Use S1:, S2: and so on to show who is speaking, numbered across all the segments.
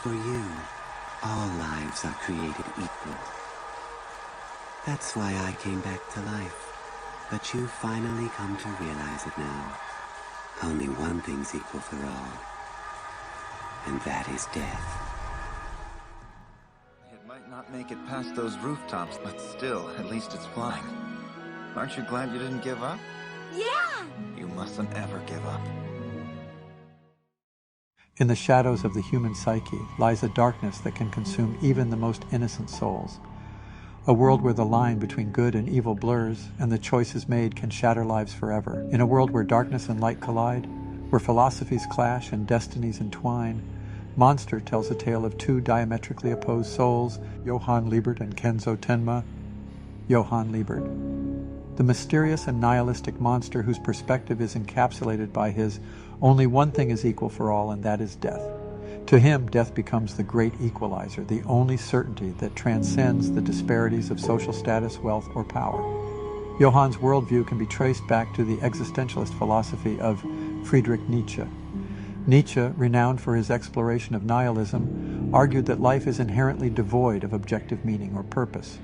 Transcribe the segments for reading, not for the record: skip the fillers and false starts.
S1: For you, all lives are created equal. That's why I came back to life. But you've finally come to realize it now. Only one thing's equal for all, and that is death.
S2: It might not make it past those rooftops, but still, at least it's flying. Aren't you glad you didn't give up?
S3: Yeah!
S2: You mustn't ever give up.
S4: In the shadows of the human psyche lies a darkness that can consume even the most innocent souls. A world where the line between good and evil blurs, and the choices made can shatter lives forever. In a world where darkness and light collide, where philosophies clash and destinies entwine, Monster tells a tale of two diametrically opposed souls, Johan Liebert and Kenzo Tenma. Johan Liebert. The mysterious and nihilistic monster whose perspective is encapsulated by his only one thing is equal for all, and that is death. To him, death becomes the great equalizer, the only certainty that transcends the disparities of social status, wealth, or power. Johan's worldview can be traced back to the existentialist philosophy of Friedrich Nietzsche. Nietzsche, renowned for his exploration of nihilism, argued that life is inherently devoid of objective meaning or purpose.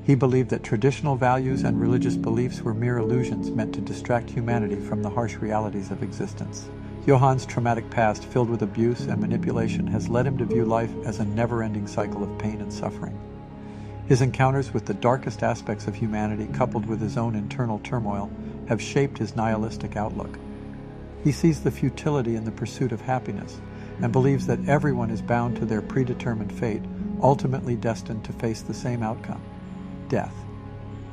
S4: He believed that traditional values and religious beliefs were mere illusions meant to distract humanity from the harsh realities of existence. Johan's traumatic past, filled with abuse and manipulation, has led him to view life as a never-ending cycle of pain and suffering. His encounters with the darkest aspects of humanity, coupled with his own internal turmoil, have shaped his nihilistic outlook. He sees the futility in the pursuit of happiness and believes that everyone is bound to their predetermined fate, ultimately destined to face the same outcome: death.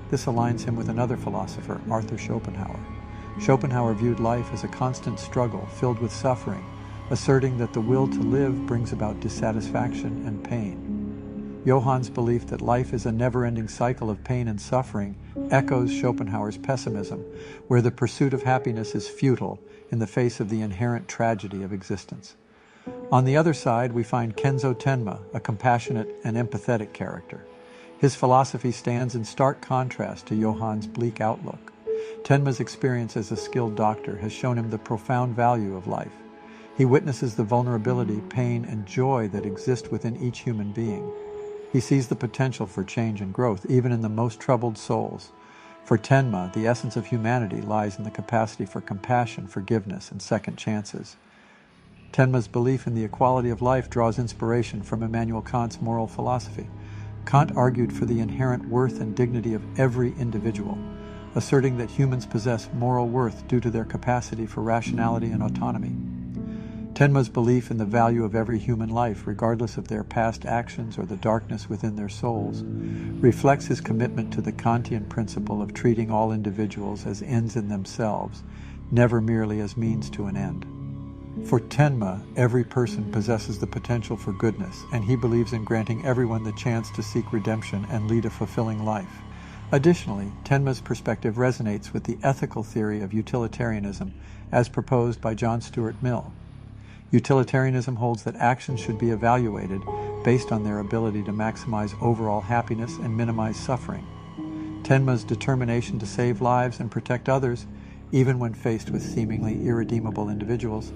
S4: This aligns him with another philosopher, Arthur Schopenhauer. Schopenhauer viewed life as a constant struggle filled with suffering, asserting that the will to live brings about dissatisfaction and pain. Johann's belief that life is a never-ending cycle of pain and suffering echoes Schopenhauer's pessimism, where the pursuit of happiness is futile in the face of the inherent tragedy of existence. On the other side, we find Kenzo Tenma, a compassionate and empathetic character. His philosophy stands in stark contrast to Johann's bleak outlook. Tenma's experience as a skilled doctor has shown him the profound value of life. He witnesses the vulnerability, pain, and joy that exist within each human being. He sees the potential for change and growth, even in the most troubled souls. For Tenma, the essence of humanity lies in the capacity for compassion, forgiveness, and second chances. Tenma's belief in the equality of life draws inspiration from Immanuel Kant's moral philosophy. Kant argued for the inherent worth and dignity of every individual, asserting that humans possess moral worth due to their capacity for rationality and autonomy. Tenma's belief in the value of every human life, regardless of their past actions or the darkness within their souls, reflects his commitment to the Kantian principle of treating all individuals as ends in themselves, never merely as means to an end. For Tenma, every person possesses the potential for goodness, and he believes in granting everyone the chance to seek redemption and lead a fulfilling life. Additionally, Tenma's perspective resonates with the ethical theory of utilitarianism as proposed by John Stuart Mill. Utilitarianism holds that actions should be evaluated based on their ability to maximize overall happiness and minimize suffering. Tenma's determination to save lives and protect others, even when faced with seemingly irredeemable individuals,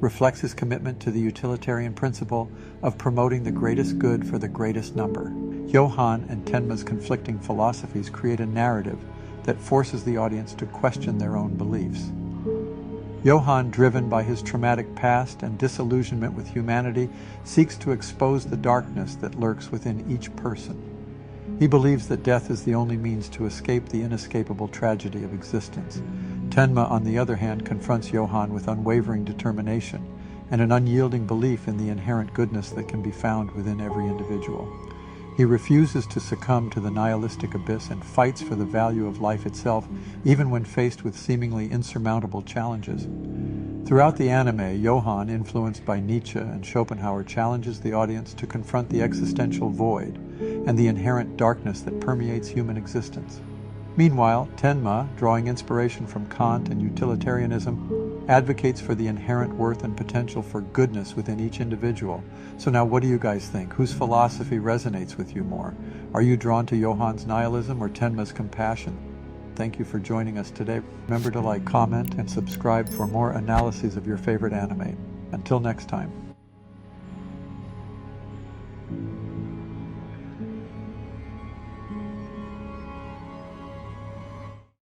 S4: reflects his commitment to the utilitarian principle of promoting the greatest good for the greatest number. Johan and Tenma's conflicting philosophies create a narrative that forces the audience to question their own beliefs. Johan, driven by his traumatic past and disillusionment with humanity, seeks to expose the darkness that lurks within each person. He believes that death is the only means to escape the inescapable tragedy of existence. Tenma, on the other hand, confronts Johan with unwavering determination and an unyielding belief in the inherent goodness that can be found within every individual. He refuses to succumb to the nihilistic abyss and fights for the value of life itself, even when faced with seemingly insurmountable challenges. Throughout the anime, Johan, influenced by Nietzsche and Schopenhauer, challenges the audience to confront the existential void and the inherent darkness that permeates human existence. Meanwhile, Tenma, drawing inspiration from Kant and utilitarianism, advocates for the inherent worth and potential for goodness within each individual. So now what do you guys think? Whose philosophy resonates with you more? Are you drawn to Johan's nihilism or Tenma's compassion? Thank you for joining us today. Remember to like, comment, and subscribe for more analyses of your favorite anime. Until next time.